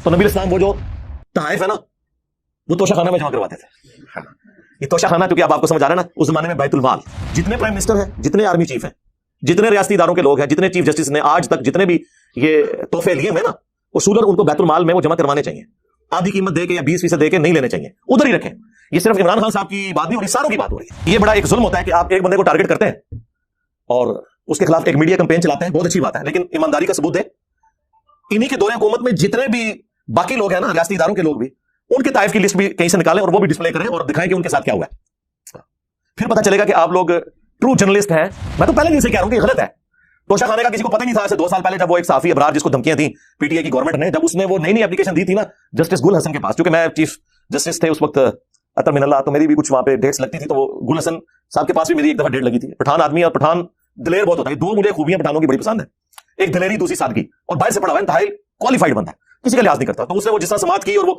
تو نبی اسلام وہ جو تحائف ہے نا وہ توشہ خانہ میں جمع کرواتے تھے. یہ توشہ خانہ کیونکہ آپ کو سمجھ آ رہا ہے نا, اس زمانے میں بیت المال, جتنے پرائم منسٹر ہیں, جتنے آرمی چیف ہیں, جتنے ریاستی اداروں کے لوگ ہیں, جتنے چیف جسٹس نے آج تک جتنے بھی یہ تحفے لیے ہیں نا, اصولاً ان کو بیت المال میں وہ جمع کروانے چاہیے. آدھی قیمت دے کے یا 20% دے کے نہیں لینے چاہیے, ادھر ہی رکھیں. یہ صرف عمران خان صاحب کی بات نہیں ہو رہی, ساروں کی بات ہو رہی ہے. یہ بڑا ایک ظلم ہوتا ہے کہ آپ ایک بندے کو ٹارگٹ کرتے ہیں اور اس کے خلاف ایک میڈیا کمپین چلاتے ہیں, بہت اچھی بات ہے, لیکن ایمانداری کا ثبوت دیں. انہی کے دور حکومت میں جتنے بھی باقی لوگ ہیں نا, ریاستی اداروں کے لوگ بھی, ان کے طائف کی لسٹ بھی کہیں سے نکالیں اور وہ بھی ڈسپلے کریں اور دکھائیں کہ ان کے ساتھ کیا ہوا ہے. پھر پتہ چلے گا کہ آپ لوگ ٹرو جرنلسٹ ہیں. میں تو پہلے دن سے کہہ رہا ہوں کہ یہ غلط ہے. توشہ خانے کا کسی کو پتہ نہیں تھا. ایسے 2 سال پہلے جب وہ ایک صحافی ابرار جس کو دھمکیاں تھیں پی ٹی آئی کی گورنمنٹ نے, جب اس نے وہ نئی اپلیکیشن دی تھی نا جسٹس گل حسن کے پاس, کیونکہ میں چیف جسٹس تھے اس وقت عطر من اللہ, تو میری بھی کچھ وہاں پہ ڈیٹس لگتی تھی, تو وہ گل حسن صاحب کے پاس بھی میری ایک دفعہ ڈیٹ لگی تھی. پٹھان آدمی اور پٹھان دلیر بہت ہوتا ہے. 2 مجھے خوبیاں پٹھانوں کی بڑی پسند ہے, ایک دلیری, دوسری سادگی, اور باہر سے پڑھا ہوا ہے, انتہائی کوالیفائڈ بندہ ہے, کسی کا لحاظ نہیں کرتا. تو اس نے وہ جس طرح سماعت کی اور وہ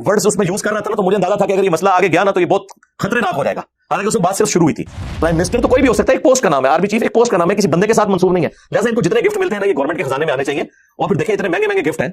ورڈز اس میں یوز کر رہا تھا نا, تو مجھے اندازہ تھا کہ اگر یہ مسئلہ آگے گیا نا تو یہ بہت خطرناک ہو جائے گا. حالانکہ اس میں بات صرف شروع ہوئی تھی. پرائم منسٹر تو کوئی بھی ہو سکتا ہے, ایک پوسٹ کا نام ہے, آرمی چیف ایک پوسٹ کا نام ہے, کسی بندے کے ساتھ منسوب نہیں ہے. لہٰذا ان کو جتنے گفٹ ملتے ہیں نا یہ گورنمنٹ کے خزانے میں آنے چاہیے. اور پھر دیکھیں اتنے مہنگے مہنگے گفٹ ہیں,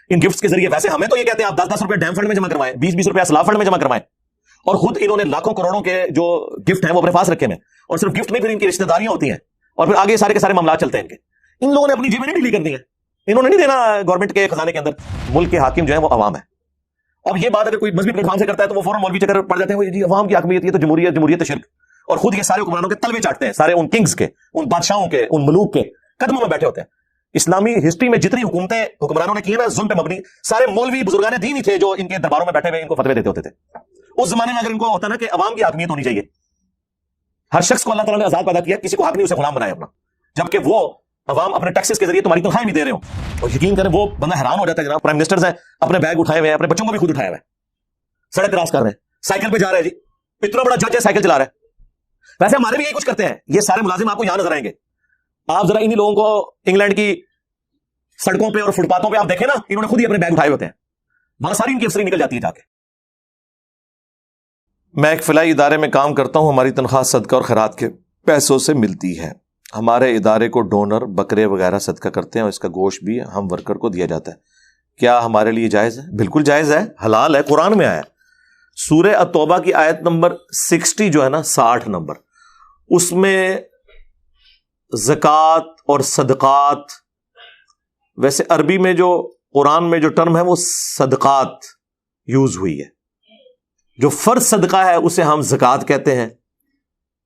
ان گفٹس کے ذریعے ویسے ہمیں تو یہ کہتے ہیں آپ 10-10 روپے ڈیم فنڈ میں جمع کروائیں, 20-20 روپے اسلاف فنڈ میں جمع کروائیں, اور خود انہوں نے لاکھوں کروڑوں کے جو گفٹ ہیں وہ اپنے پاس رکھے ہیں. اور صرف گفٹ میں پھر ان کی رشتہ داریاں ہوتی ہیں, اور پھر آگے سارے کے سارے معاملات چلتے ہیں ان کے. ان لوگوں نے اپنی جیبیں نہیں ڈھیلی کر دی ہیں, انہوں نے نہیں دینا گورنمنٹ کے خزانے کے اندر. ملک کے حاکم جو ہیں وہ عوام ہے. اور یہ بات اگر کوئی مذہبی پلیٹ فارم سے کرتا ہے تو وہ فوراً مولوی چکر پڑ جاتے ہیں, جی عوام کی حاکمیت, یہ تو جمہوریت شرک. اور خود یہ سارے حکمرانوں کے تلوے چاٹتے ہیں, سارے ان کنگز کے, ان بادشاہوں کے, ان ملوک کے قدموں میں بیٹھے ہوتے ہیں. اسلامی ہسٹری میں جتنی حکومتیں حکمرانوں نے کی نا ظلم پہ مبنی, سارے مولوی بزرگان دین ہی تھے جو ان کے درباروں میں بیٹھے ہوئے ان کو فتوے دیتے ہوتے تھے. اس زمانے میں اگر ان کو ہوتا نا کہ عوام کی حاکمیت ہونی چاہیے, ہر شخص کو اللہ تعالیٰ نے آزاد پیدا کیا, کسی کو حق نہیں اسے غلام بنایا اپنا, جبکہ وہ عوام اپنے ٹیکسز کے ذریعے تمہاری تنخواہیں بھی دے رہے ہوں. اور یقین کریں وہ بندہ حیران ہو جاتا ہے. جناب پرائم منسٹرز ہیں, اپنے بیگ اٹھائے ہوئے ہیں, اپنے بچوں کو بھی خود اٹھایا ہوا ہے, سڑک کراس کر رہے ہیں, سائیکل پہ جا رہے ہیں, جی اتنا بڑا جج ہے سائیکل چلا رہا ہے. ویسے ہمارے بھی یہی کچھ کرتے ہیں. یہ سارے ملازم آپ کو یہاں نظر آئیں گے. آپ ذرا انہی لوگوں کو انگلینڈ کی سڑکوں پہ اور فٹ پاتھوں پہ آپ دیکھیں نا, انہوں نے خود ہی اپنے بیگ اٹھائے ہوتے ہیں, وہاں ساری ان کی افسری نکل جاتی ہے جا کے. میں ایک فلاحی ادارے میں کام کرتا ہوں. ہماری تنخواہ صدقہ اور خیرات کے پیسوں سے ملتی ہے. ہمارے ادارے کو ڈونر بکرے وغیرہ صدقہ کرتے ہیں, اور اس کا گوشت بھی ہم ورکر کو دیا جاتا ہے. کیا ہمارے لیے جائز ہے؟ بالکل جائز ہے, حلال ہے, قرآن میں آیا. سورہ التوبہ کی آیت نمبر 60 جو ہے نا, 60 نمبر, اس میں زکوٰۃ اور صدقات, ویسے عربی میں جو قرآن میں جو ٹرم ہے وہ صدقات یوز ہوئی ہے. جو فرض صدقہ ہے اسے ہم زکوٰۃ کہتے ہیں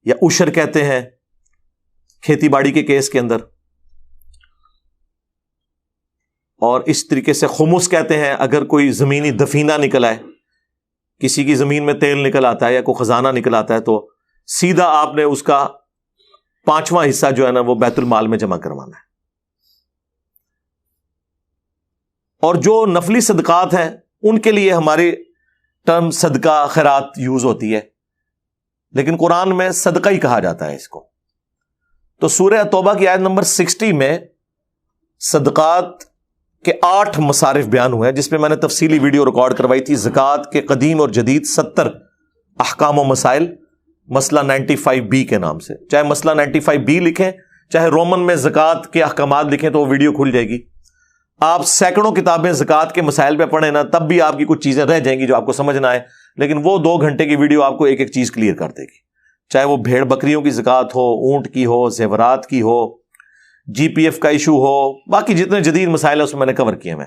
یا عشر کہتے ہیں کھیتی باڑی کے کیس کے اندر, اور اس طریقے سے خمس کہتے ہیں اگر کوئی زمینی دفینہ نکل آئے, کسی کی زمین میں تیل نکل آتا ہے یا کوئی خزانہ نکل آتا ہے, تو سیدھا آپ نے اس کا 5واں حصہ جو ہے نا وہ بیت المال میں جمع کروانا ہے. اور جو نفلی صدقات ہیں ان کے لیے ہماری ٹرم صدقہ خیرات یوز ہوتی ہے, لیکن قرآن میں صدقہ ہی کہا جاتا ہے اس کو. تو سورہ توبہ کی آیت نمبر 60 میں صدقات کے 8 مصارف بیان ہوئے ہیں, جس میں میں نے تفصیلی ویڈیو ریکارڈ کروائی تھی. زکوٰۃ کے قدیم اور جدید 70 احکام و مسائل, مسئلہ 95B کے نام سے. چاہے مسئلہ 95B لکھیں, چاہے رومن میں زکوٰۃ کے احکامات لکھیں, تو وہ ویڈیو کھل جائے گی. آپ سینکڑوں کتابیں زکوٰۃ کے مسائل پہ پڑھیں نا, تب بھی آپ کی کچھ چیزیں رہ جائیں گی جو آپ کو سمجھ نہ آئے, لیکن وہ 2 گھنٹے کی ویڈیو آپ کو ایک ایک چیز کلیئر کر دے گی. چاہے وہ بھیڑ بکریوں کی زکوٰۃ ہو, اونٹ کی ہو, زیورات کی ہو, جی پی ایف کا ایشو ہو, باقی جتنے جدید مسائل ہیں اس میں میں نے کور کیے ہیں.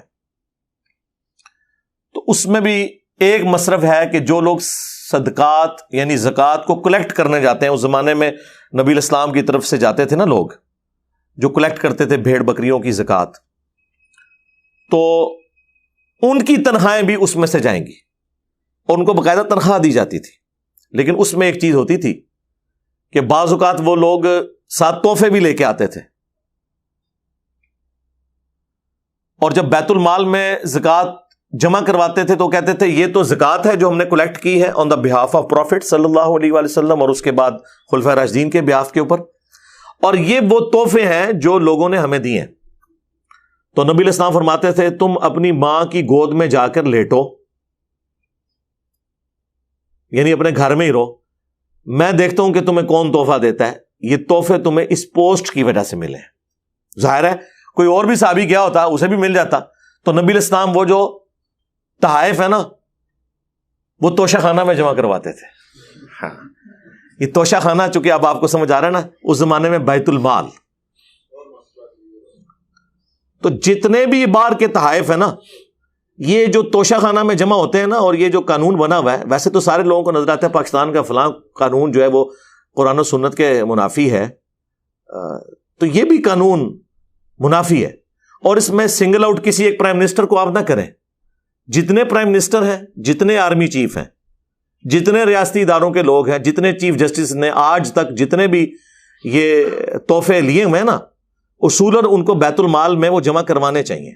تو اس میں بھی ایک مصرف ہے کہ جو لوگ صدقات یعنی زکوٰۃ کو کلیکٹ کرنے جاتے ہیں, اس زمانے میں نبی الاسلام کی طرف سے جاتے تھے نا لوگ جو کلیکٹ کرتے تھے بھیڑ بکریوں کی زکوٰۃ, تو ان کی تنخواہیں بھی اس میں سے جائیں گی, اور ان کو باقاعدہ تنخواہ دی جاتی تھی. لیکن اس میں ایک چیز ہوتی تھی کہ بعض اوقات وہ لوگ ساتھ تحفے بھی لے کے آتے تھے, اور جب بیت المال میں زکوٰۃ جمع کرواتے تھے تو کہتے تھے یہ تو زکوٰۃ ہے جو ہم نے کلیکٹ کی ہے آن دا بہاف آف پروفٹ صلی اللہ علیہ وآلہ وسلم, اور اس کے بعد خلفائے راشدین کے بہاف کے اوپر, اور یہ وہ تحفے ہیں جو لوگوں نے ہمیں دیے ہیں. تو نبی علیہ السلام فرماتے تھے تم اپنی ماں کی گود میں جا کر لیٹو, یعنی اپنے گھر میں ہی رہو, میں دیکھتا ہوں کہ تمہیں کون تحفہ دیتا ہے. یہ تحفے تمہیں اس پوسٹ کی وجہ سے ملے ہیں. ظاہر ہے کوئی اور بھی صحابی کیا ہوتا اسے بھی مل جاتا, تو نبی علیہ السلام وہ جو تحائف ہے نا وہ توشہ خانہ میں جمع کرواتے تھے. ہاں یہ توشہ خانہ چونکہ اب آپ کو سمجھ آ رہا ہے نا, اس زمانے میں بیت المال. تو جتنے بھی بار کے تحائف ہیں نا یہ جو توشہ خانہ میں جمع ہوتے ہیں نا, اور یہ جو قانون بنا ہوا ہے, ویسے تو سارے لوگوں کو نظر آتا ہے پاکستان کا فلاں قانون جو ہے وہ قرآن و سنت کے منافی ہے, تو یہ بھی قانون منافی ہے. اور اس میں سنگل آؤٹ کسی ایک پرائم منسٹر کو آپ نہ کریں. جتنے پرائم منسٹر ہیں, جتنے آرمی چیف ہیں, جتنے ریاستی اداروں کے لوگ ہیں, جتنے چیف جسٹس نے آج تک جتنے بھی یہ تحفے لیے ہوئے ہیں نا, اصولاً ان کو بیت المال میں وہ جمع کروانے چاہیے.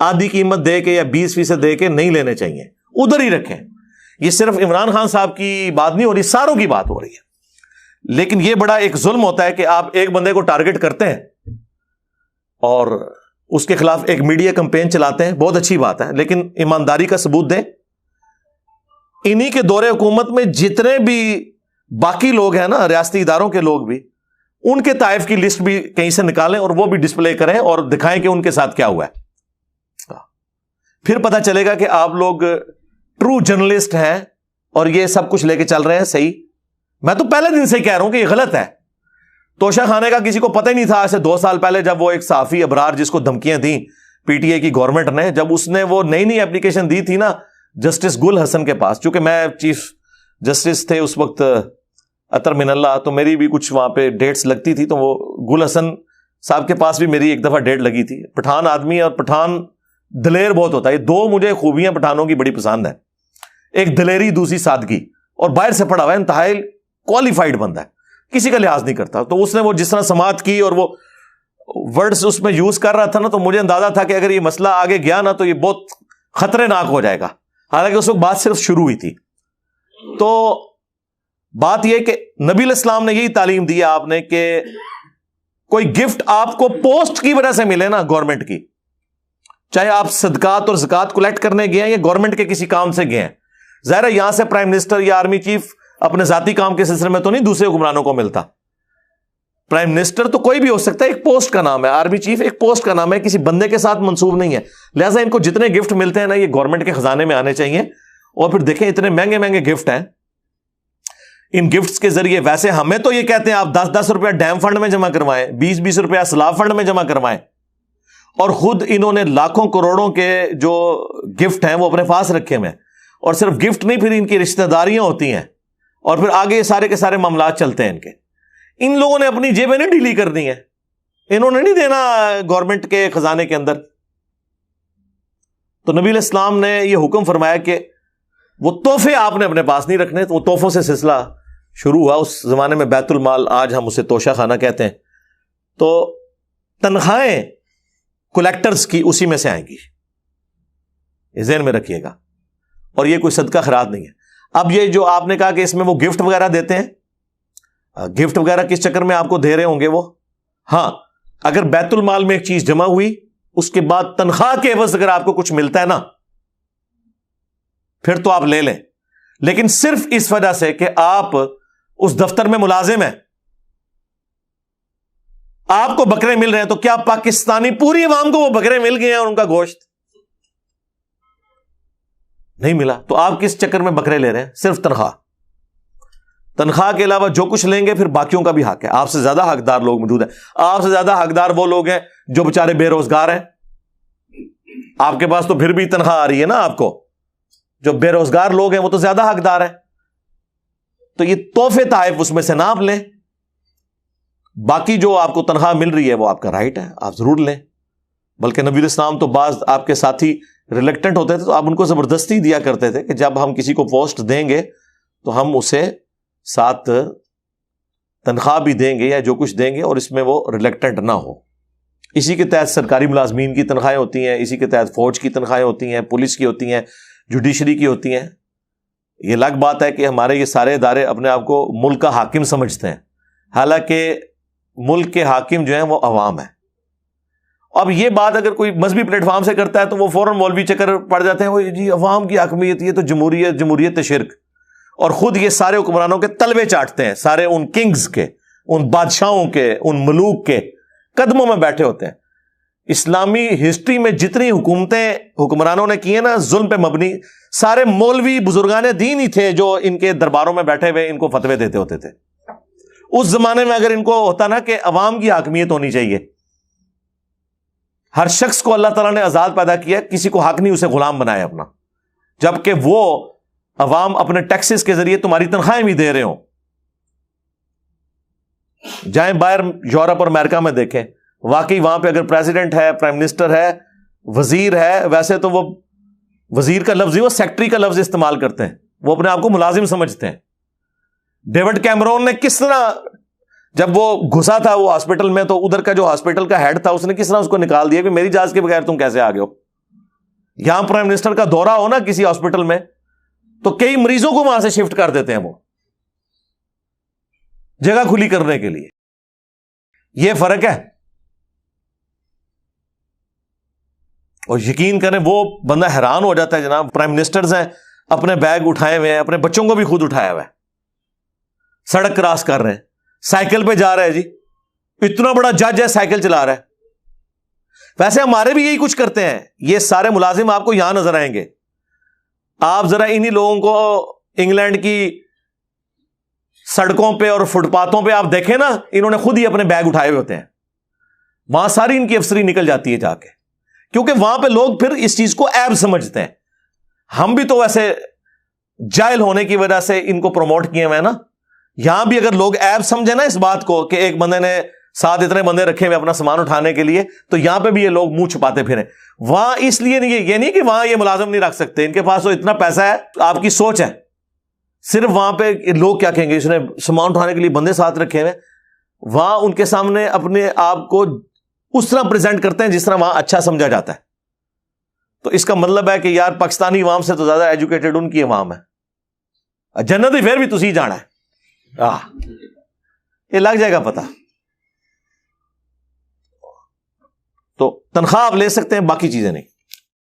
آدھی قیمت دے کے یا 20% دے کے نہیں لینے چاہیے, ادھر ہی رکھیں. یہ صرف عمران خان صاحب کی بات نہیں ہو رہی, ساروں کی بات ہو رہی ہے. لیکن یہ بڑا ایک ظلم ہوتا ہے کہ آپ ایک بندے کو ٹارگٹ کرتے ہیں اور اس کے خلاف ایک میڈیا کمپین چلاتے ہیں, بہت اچھی بات ہے, لیکن ایمانداری کا ثبوت دیں. انہی کے دور حکومت میں جتنے بھی باقی لوگ ہیں نا, ریاستی اداروں کے لوگ بھی, ان کے طائف کی لسٹ بھی کہیں سے نکالیں اور وہ بھی ڈسپلے کریں اور دکھائیں کہ ان کے ساتھ کیا ہوا ہے. پھر پتہ چلے گا کہ آپ لوگ ٹرو جرنلسٹ ہیں اور یہ سب کچھ لے کے چل رہے ہیں صحیح. میں تو پہلے دن سے کہہ رہا ہوں کہ یہ غلط ہے. توشہ خانے کا کسی کو پتہ ہی نہیں تھا. ایسے 2 سال پہلے جب وہ ایک صحافی ابرار جس کو دھمکیاں دیں پی ٹی اے کی گورنمنٹ نے, جب اس نے وہ نئی اپلیکیشن دی تھی نا جسٹس گل حسن کے پاس, چونکہ میں چیف جسٹس تھے اس وقت اطہر من اللہ, تو میری بھی کچھ وہاں پہ ڈیٹس لگتی تھی, تو وہ گل حسن صاحب کے پاس بھی میری ایک دفعہ ڈیٹ لگی تھی. پٹھان آدمی اور پٹھان دلیر بہت ہوتا ہے. یہ 2 مجھے خوبیاں پٹھانوں کی بڑی پسند ہیں, ایک دلیری, دوسری سادگی, اور باہر سے پڑھا ہوا ہے, انتہائی کوالیفائڈ بندہ ہے, کسی کا لحاظ نہیں کرتا. تو اس نے وہ جس طرح سماعت کی اور وہ ورڈز اس میں یوز کر رہا تھا نا, تو مجھے اندازہ تھا کہ اگر یہ مسئلہ آگے گیا نا تو یہ بہت خطرناک ہو جائے گا. حالانکہ اس وقت بات صرف شروع ہوئی تھی. تو بات یہ کہ نبی علیہ السلام نے یہی تعلیم دی ہے آپ نے کہ کوئی گفٹ آپ کو پوسٹ کی وجہ سے ملے نا گورنمنٹ کی, چاہے آپ صدقات اور زکات کلیکٹ کرنے گئے ہیں یا گورنمنٹ کے کسی کام سے گئے ہیں. ظاہر ہے یہاں سے پرائم منسٹر یا آرمی چیف اپنے ذاتی کام کے سلسلے میں تو نہیں دوسرے حکمرانوں کو ملتا. پرائم منسٹر تو کوئی بھی ہو سکتا ہے, ایک پوسٹ کا نام ہے. آرمی چیف ایک پوسٹ کا نام ہے, کسی بندے کے ساتھ منسوب نہیں ہے. لہٰذا ان کو جتنے گفٹ ملتے ہیں نا یہ گورنمنٹ کے خزانے میں آنے چاہیے. اور پھر دیکھیں اتنے مہنگے مہنگے گفٹ ہیں, ان گفٹس کے ذریعے ویسے ہمیں تو یہ کہتے ہیں آپ 10-10 روپیہ ڈیم فنڈ میں جمع کروائیں, 20-20 روپیہ سلاف فنڈ میں جمع کروائیں, اور خود انہوں نے لاکھوں کروڑوں کے جو گفٹ ہیں وہ اپنے پاس رکھے ہوئے ہیں. اور صرف گفٹ نہیں, پھر ان کی رشتہ داریاں ہوتی ہیں, اور پھر آگے سارے کے سارے معاملات چلتے ہیں ان کے. ان لوگوں نے اپنی جیبیں نہیں ڈھیلی کر دی ہیں, انہوں نے نہیں دینا گورنمنٹ کے خزانے کے اندر. تو نبی علیہ السلام نے یہ حکم فرمایا کہ وہ تحفے آپ نے اپنے پاس نہیں رکھنے. تو وہ تحفوں سے سلسلہ شروع ہوا. اس زمانے میں بیت المال, آج ہم اسے توشہ خانہ کہتے ہیں. تو تنخواہیں کلیکٹرز کی اسی میں سے آئیں گی, یہ ذہن میں رکھیے گا. اور یہ کوئی صدقہ خیرات نہیں ہے. اب یہ جو آپ نے کہا کہ اس میں وہ گفٹ وغیرہ دیتے ہیں, گفٹ وغیرہ کس چکر میں آپ کو دے رہے ہوں گے وہ, ہاں اگر بیت المال میں ایک چیز جمع ہوئی اس کے بعد تنخواہ کے عوض اگر آپ کو کچھ ملتا ہے نا پھر تو آپ لے لیں. لیکن صرف اس وجہ سے کہ آپ اس دفتر میں ملازم ہیں, آپ کو بکرے مل رہے ہیں, تو کیا پاکستانی پوری عوام کو وہ بکرے مل گئے ہیں اور ان کا گوشت نہیں ملا؟ تو آپ کس چکر میں بکرے لے رہے ہیں؟ صرف تنخواہ. تنخواہ کے علاوہ جو کچھ لیں گے پھر باقیوں کا بھی حق ہے. آپ سے زیادہ حقدار لوگ موجود ہیں. آپ سے زیادہ حقدار وہ لوگ ہیں جو بیچارے بے روزگار ہیں. آپ کے پاس تو پھر بھی تنخواہ آ رہی ہے نا آپ کو. جو بے روزگار لوگ ہیں وہ تو زیادہ حقدار ہیں. تو یہ تحفے تحائف اس میں سے نہ آپ لیں. باقی جو آپ کو تنخواہ مل رہی ہے وہ آپ کا رائٹ ہے, آپ ضرور لیں. بلکہ نبی علیہ السلام تو بعض آپ کے ساتھی ریلیکٹنٹ ہوتے تھے تو آپ ان کو زبردستی دیا کرتے تھے کہ جب ہم کسی کو پوسٹ دیں گے تو ہم اسے ساتھ تنخواہ بھی دیں گے یا جو کچھ دیں گے, اور اس میں وہ ریلیکٹنٹ نہ ہو. اسی کے تحت سرکاری ملازمین کی تنخواہیں ہوتی ہیں, اسی کے تحت فوج کی تنخواہیں ہوتی ہیں, پولیس کی ہوتی ہیں, جوڈیشری کی ہوتی ہیں. یہ الگ بات ہے کہ ہمارے یہ سارے ادارے اپنے آپ کو ملک کا حاکم سمجھتے ہیں, حالانکہ ملک کے حاکم جو ہیں وہ عوام ہیں. اب یہ بات اگر کوئی مذہبی پلیٹ فارم سے کرتا ہے تو وہ فوراً مولوی چکر پڑ جاتے ہیں, وہ جی عوام کی حاکمیت, یہ تو جمہوریت شرک. اور خود یہ سارے حکمرانوں کے تلوے چاٹتے ہیں, سارے ان کنگز کے, ان بادشاہوں کے, ان ملوک کے قدموں میں بیٹھے ہوتے ہیں. اسلامی ہسٹری میں جتنی حکومتیں حکمرانوں نے کی ہیں نا ظلم پہ مبنی، سارے مولوی بزرگان دین ہی تھے جو ان کے درباروں میں بیٹھے ہوئے ان کو فتوے دیتے ہوتے تھے۔ اس زمانے میں اگر ان کو ہوتا نا کہ عوام کی حاکمیت ہونی چاہیے، ہر شخص کو اللہ تعالیٰ نے آزاد پیدا کیا، کسی کو حق نہیں اسے غلام بنایا اپنا، جبکہ وہ عوام اپنے ٹیکسز کے ذریعے تمہاری تنخواہیں بھی دے رہے ہوں۔ جائیں باہر یورپ اور امریکہ میں دیکھیں، واقعی وہاں پہ اگر پریزیڈنٹ ہے، پرائم منسٹر ہے، وزیر ہے، ویسے تو وہ وزیر کا لفظ ہی وہ سیکٹری کا لفظ استعمال کرتے ہیں، وہ اپنے آپ کو ملازم سمجھتے ہیں۔ ڈیوڈ کیمرون نے کس طرح، جب وہ گھسا تھا وہ ہاسپٹل میں، تو ادھر کا جو ہاسپٹل کا ہیڈ تھا اس نے کس طرح اس کو نکال دیا کہ میری اجازت کے بغیر تم کیسے آ گئے ہو۔ یہاں پرائم منسٹر کا دورہ ہو نا کسی ہاسپٹل میں تو کئی مریضوں کو وہاں سے شفٹ کر دیتے ہیں وہ جگہ کھلی کرنے کے لیے۔ یہ فرق ہے۔ اور یقین کریں وہ بندہ حیران ہو جاتا ہے جناب، پرائم منسٹرز ہیں، اپنے بیگ اٹھائے ہوئے ہیں، اپنے بچوں کو بھی خود اٹھایا ہوا ہے، سڑک کراس کر رہے ہیں، سائیکل پہ جا رہا ہے جی، اتنا بڑا جج ہے سائیکل چلا رہا ہے۔ ویسے ہمارے بھی یہی کچھ کرتے ہیں، یہ سارے ملازم آپ کو یہاں نظر آئیں گے۔ آپ ذرا انہی لوگوں کو انگلینڈ کی سڑکوں پہ اور فٹ پاتھوں پہ آپ دیکھیں نا، انہوں نے خود ہی اپنے بیگ اٹھائے ہوئے ہوتے ہیں، وہاں ساری ان کی افسری نکل جاتی ہے جا کے، کیونکہ وہاں پہ لوگ پھر اس چیز کو عیب سمجھتے ہیں۔ ہم بھی تو ویسے جاہل ہونے کی وجہ سے ان کو پروموٹ کیے ہوئے ہیں نا۔ یہاں بھی اگر لوگ عیب سمجھے نا اس بات کو کہ ایک بندے نے ساتھ اتنے بندے رکھے ہوئے اپنا سامان اٹھانے کے لیے، تو یہاں پہ بھی یہ لوگ منہ چھپاتے پھریں۔ وہاں اس لیے نہیں، یہ نہیں کہ وہاں یہ ملازم نہیں رکھ سکتے، ان کے پاس تو اتنا پیسہ ہے، آپ کی سوچ ہے۔ صرف وہاں پہ لوگ کیا کہیں گے، اس نے سامان اٹھانے کے لیے بندے ساتھ رکھے ہوئے، وہاں ان کے سامنے اپنے آپ کو اس طرح پریزنٹ کرتے ہیں جس طرح وہاں اچھا سمجھا جاتا ہے۔ تو اس کا مطلب ہے کہ یار پاکستانی عوام سے تو زیادہ ایجوکیٹڈ ان کی عوام ہے، جنت ہی پھر بھی تسی جانا ہے، یہ لگ جائے گا پتہ۔ تو تنخواہ آپ لے سکتے ہیں، باقی چیزیں نہیں۔